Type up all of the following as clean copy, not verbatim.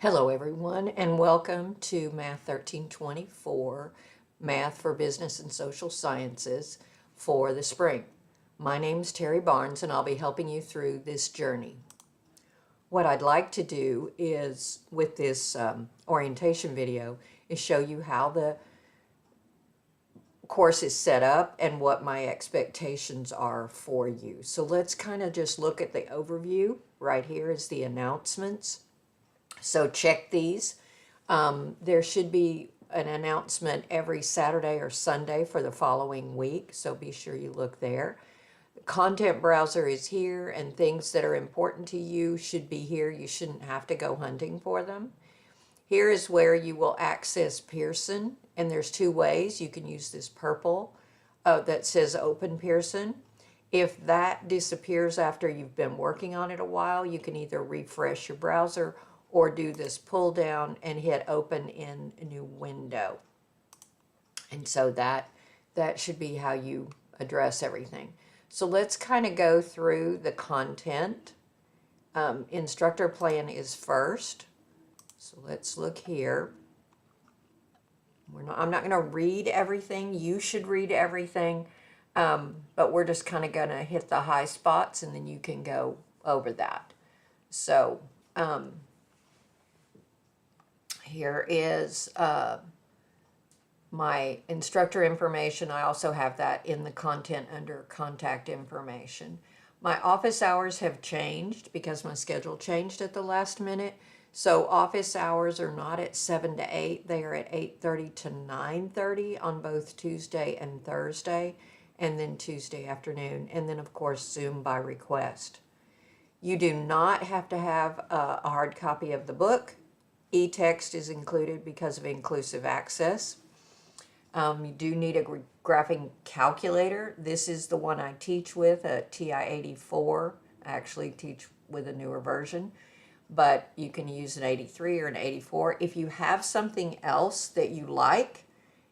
Hello everyone, and welcome to Math 1324, Math for Business and Social Sciences for the spring. My name is Terry Barnes and I'll be helping you through this journey. What I'd like to do is, with this orientation video, is show you how the course is set up and what my expectations are for you. So let's kind of just look at the overview. Right here is the announcements. So check these. There should be an announcement every Saturday or Sunday for the following week, so be sure you look there. The content browser is here, and things that are important to you should be here. You shouldn't have to go hunting for them. Here is where you will access Pearson, and there's two ways. You can use this purple that says Open Pearson. If that disappears after you've been working on it a while, you can either refresh your browser or do this pull down and hit open in a new window. And so that should be how you address everything. So let's kind of go through the content. Instructor plan is first. So let's look here. I'm not going to read everything. You should read everything. But we're just kind of going to hit the high spots and then you can go over that. So here is my instructor information. I also have that in the content under contact information. My office hours have changed because my schedule changed at the last minute. So office hours are not at 7 to 8. They are at 8:30 to 9:30 on both Tuesday and Thursday, and then Tuesday afternoon, and then of course Zoom by request. You do not have to have a hard copy of the book. E-text is included because of inclusive access. You do need a graphing calculator. This is the one I teach with, a TI-84. I actually teach with a newer version, but you can use an 83 or an 84. If you have something else that you like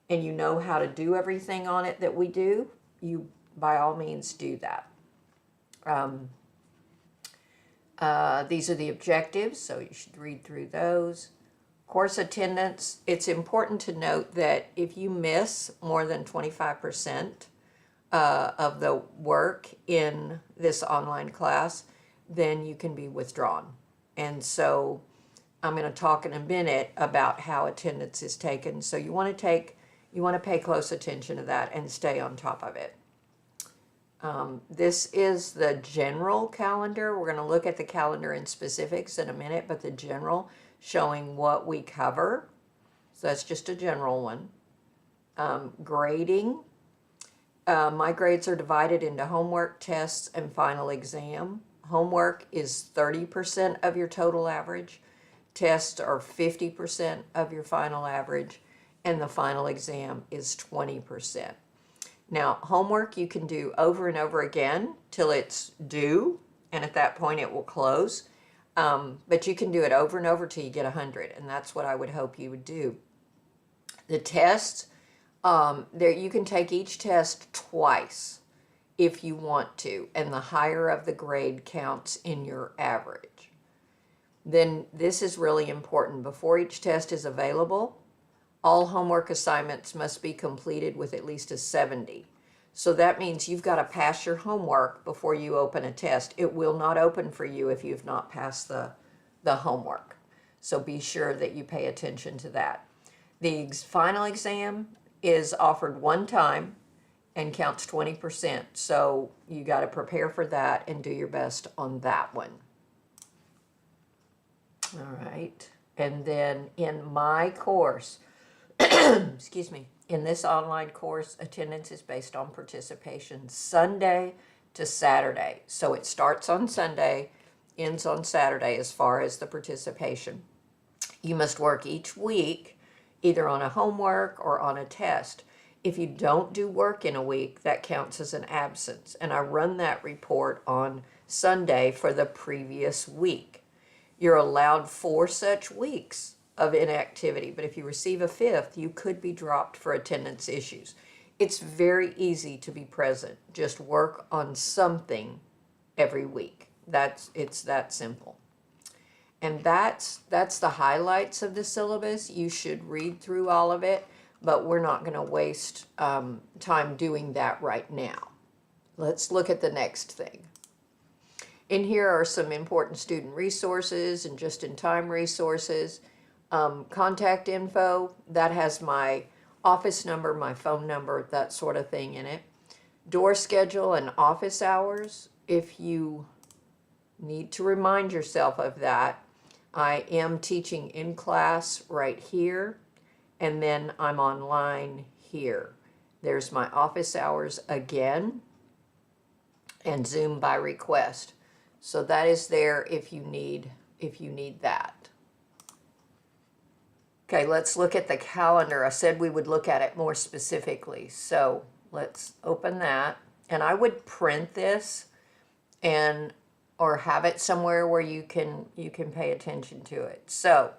and you know how to do everything on it that we do, you by all means do that. These are the objectives, so you should read through those. Course attendance, it's important to note that if you miss more than 25% of the work in this online class, then you can be withdrawn. And so I'm going to talk in a minute about how attendance is taken. So you want to pay close attention to that and stay on top of it. This is the general calendar. We're going to look at the calendar in specifics in a minute, but the general showing what we cover. So that's just a general one. Grading. My grades are divided into homework, tests, and final exam. Homework is 30% of your total average. Tests are 50% of your final average, and the final exam is 20%. Now, homework you can do over and over again till it's due, and at that point it will close. But you can do it over and over till you get 100, and that's what I would hope you would do. The tests, you can take each test twice if you want to, and the higher of the grade counts in your average. Then this is really important. Before each test is available, all homework assignments must be completed with at least a 70. So that means you've got to pass your homework before you open a test. It will not open for you if you've not passed the homework. So be sure that you pay attention to that. The final exam is offered one time and counts 20%. So you got to prepare for that and do your best on that one. All right. And then in my course, excuse me, in this online course, attendance is based on participation Sunday to Saturday. So it starts on Sunday, ends on Saturday as far as the participation. You must work each week either on a homework or on a test. If you don't do work in a week, that counts as an absence. And I run that report on Sunday for the previous week. You're allowed 4 such weeks of inactivity, but if you receive a 5th, you could be dropped for attendance issues. It's very easy to be present. Just work on something every week. It's that simple. And that's the highlights of the syllabus. You should read through all of it, but we're not going to waste time doing that right now. Let's look at the next thing. In here are some important student resources and just-in-time resources. Contact info, that has my office number, my phone number, that sort of thing in it. Door schedule and office hours. If you need to remind yourself of that, I am teaching in class right here, and then I'm online here. There's my office hours again, and Zoom by request. So that is there if you need that. Okay, let's look at the calendar. I said we would look at it more specifically. So let's open that. And I would print this and or have it somewhere where you can pay attention to it. So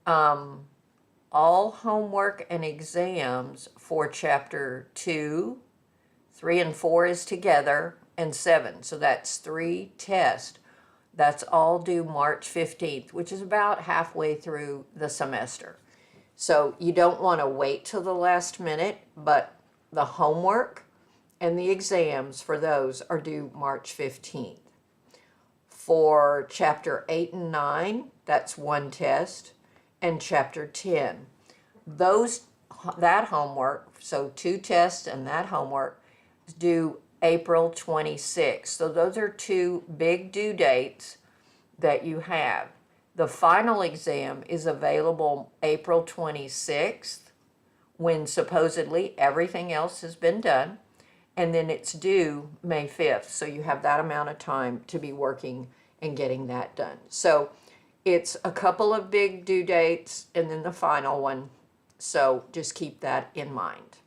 all homework and exams for chapter 2, 3 and 4 is together, and 7. So that's 3 tests. That's all due March 15th, which is about halfway through the semester. So you don't want to wait till the last minute, but the homework and the exams for those are due March 15th. For chapter 8 and 9, that's 1 test, and chapter 10. That homework, so 2 tests and that homework, is due April 26th. So those are 2 big due dates that you have. The final exam is available April 26th, when supposedly everything else has been done, and then it's due May 5th. So you have that amount of time to be working and getting that done. So it's a couple of big due dates and then the final one. So just keep that in mind.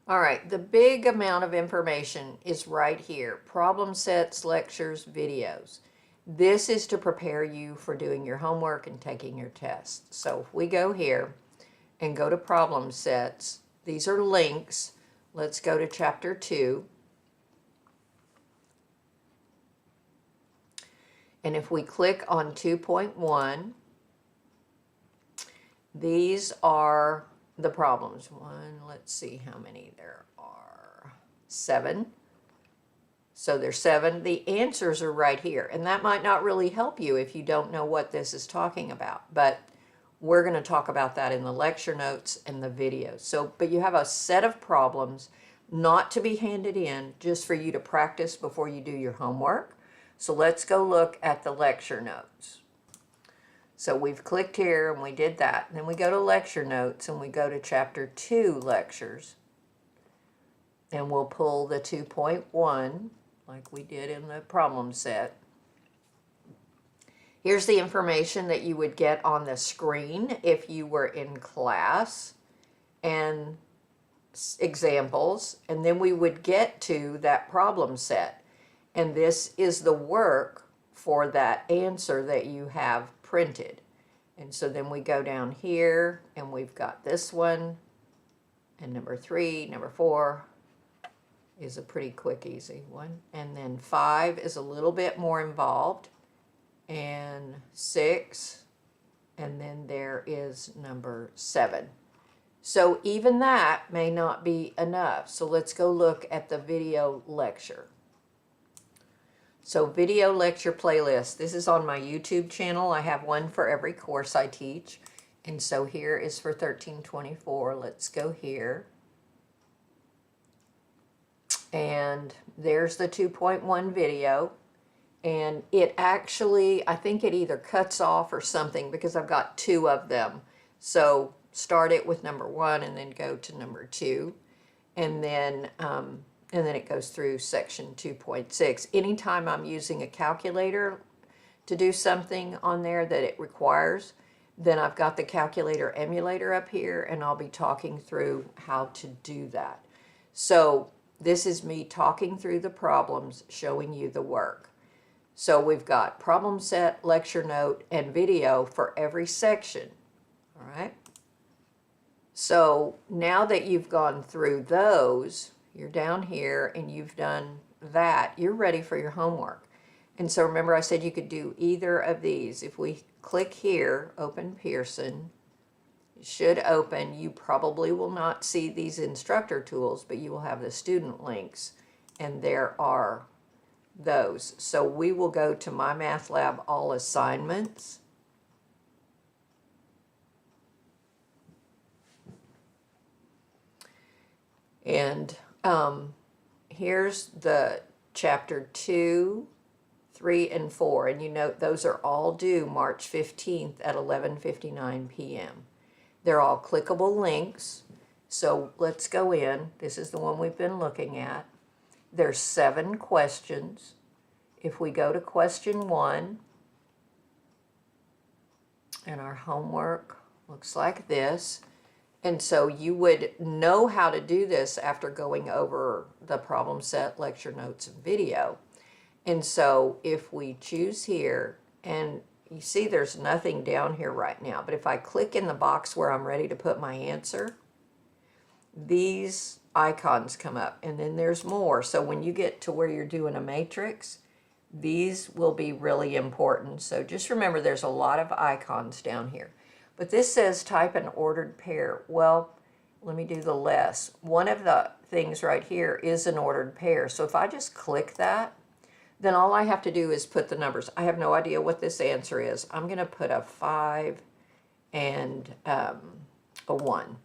All right, the big amount of information is right here. Problem sets, lectures, videos. This is to prepare you for doing your homework and taking your tests. So if we go here and go to problem sets, these are links. Let's go to chapter 2. And if we click on 2.1, these are the problems. Let's see how many there are. 7. So there's 7. The answers are right here. And that might not really help you if you don't know what this is talking about. But we're going to talk about that in the lecture notes and the videos. So, but you have a set of problems not to be handed in, just for you to practice before you do your homework. So let's go look at the lecture notes. So we've clicked here and we did that. Then we go to lecture notes and we go to chapter 2 lectures. And we'll pull the 2.1 like we did in the problem set. Here's the information that you would get on the screen if you were in class, and examples. And then we would get to that problem set. And this is the work for that answer that you have printed. And so then we go down here and we've got this one, and number 3, number 4 is a pretty quick, easy one. And then 5 is a little bit more involved, and 6, and then there is number 7. So even that may not be enough. So let's go look at the video lecture. So video lecture playlist. This is on my YouTube channel. I have one for every course I teach. And so here is for 1324. Let's go here. And there's the 2.1 video. And it actually, I think it either cuts off or something because I've got 2 of them. So start it with number 1 and then go to number 2. And then it goes through section 2.6. Anytime I'm using a calculator to do something on there that it requires, then I've got the calculator emulator up here, and I'll be talking through how to do that. So this is me talking through the problems, showing you the work. So we've got problem set, lecture note, and video for every section. All right. So now that you've gone through those, you're down here and you've done that, you're ready for your homework. And so remember I said you could do either of these. If we click here, open Pearson, it should open. You probably will not see these instructor tools, but you will have the student links, and there are those. So we will go to My Math Lab All Assignments. And here's the chapter 2, 3, and 4. And you note those are all due March 15th at 11:59 p.m. They're all clickable links. So let's go in. This is the one we've been looking at. There's 7 questions. If we go to question 1, and our homework looks like this. And so you would know how to do this after going over the problem set, lecture notes, and video. And so if we choose here, and you see there's nothing down here right now, but if I click in the box where I'm ready to put my answer, these icons come up, and then there's more. So when you get to where you're doing a matrix, these will be really important. So just remember there's a lot of icons down here. But this says type an ordered pair. Well, let me do the less. One of the things right here is an ordered pair. So if I just click that, then all I have to do is put the numbers. I have no idea what this answer is. I'm going to put a 5 and a 1.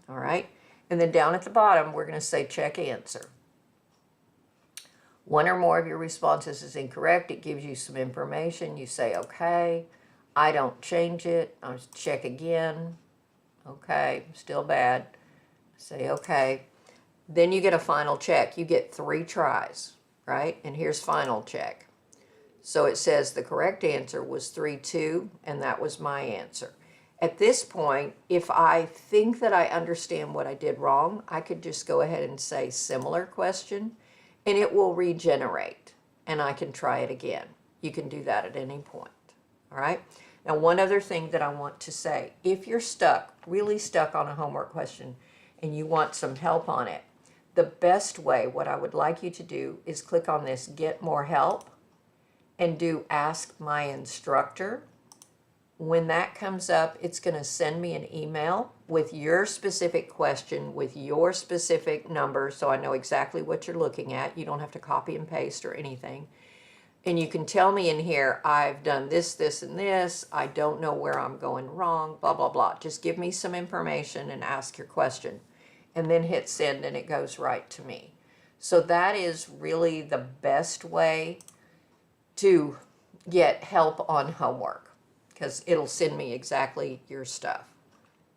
All right. And then down at the bottom, we're going to say check answer. One or more of your responses is incorrect. It gives you some information. You say, okay. I don't change it. I'll check again. Okay, still bad. Say okay. Then you get a final check. You get 3 tries, right? And here's final check. So it says the correct answer was 3-2, and that was my answer. At this point, if I think that I understand what I did wrong, I could just go ahead and say similar question, and it will regenerate, and I can try it again. You can do that at any point, all right? Now, one other thing that I want to say, if you're stuck, really stuck on a homework question, and you want some help on it, the best way, what I would like you to do is click on this Get More Help and do Ask My Instructor. When that comes up, it's going to send me an email with your specific question, with your specific number, so I know exactly what you're looking at. You don't have to copy and paste or anything. And you can tell me in here, I've done this, this, and this. I don't know where I'm going wrong, blah, blah, blah. Just give me some information and ask your question. And then hit send, and it goes right to me. So that is really the best way to get help on homework, because it'll send me exactly your stuff.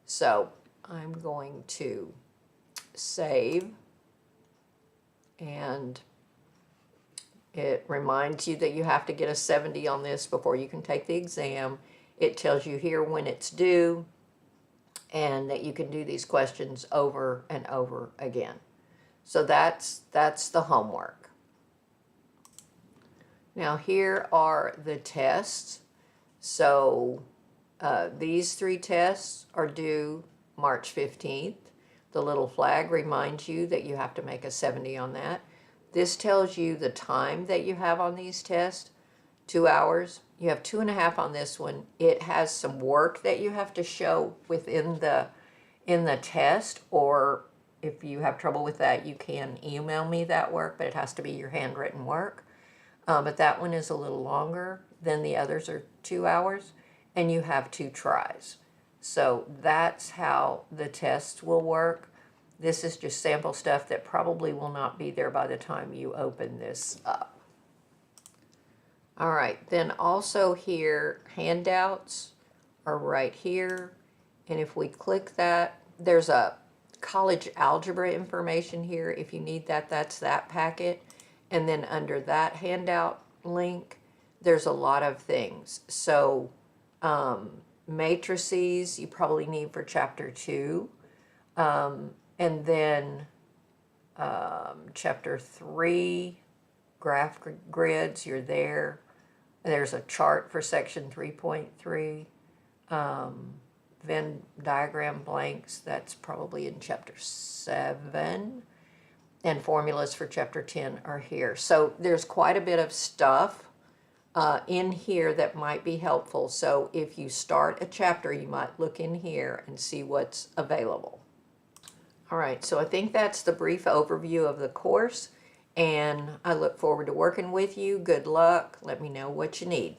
So I'm going to save, and it reminds you that you have to get a 70 on this before you can take the exam. It tells you here when it's due, and that you can do these questions over and over again. So that's the homework. Now here are the tests. So these 3 tests are due March 15th. The little flag reminds you that you have to make a 70 on that. This tells you the time that you have on these tests, 2 hours. You have 2.5 on this one. It has some work that you have to show within in the test, or if you have trouble with that, you can email me that work, but it has to be your handwritten work. But that one is a little longer than the others are 2 hours, and you have 2 tries. So that's how the tests will work. This is just sample stuff that probably will not be there by the time you open this up. All right, then also here, handouts are right here. And if we click that, there's a college algebra information here. If you need that, that's that packet. And then under that handout link, there's a lot of things. So matrices you probably need for chapter 2. And then chapter 3, graph grids, you're there. There's a chart for section 3.3. Venn diagram blanks, that's probably in chapter 7. and formulas for chapter 10 are here. So there's quite a bit of stuff in here that might be helpful. So if you start a chapter, you might look in here and see what's available. All right, so I think that's the brief overview of the course, and I look forward to working with you. Good luck. Let me know what you need.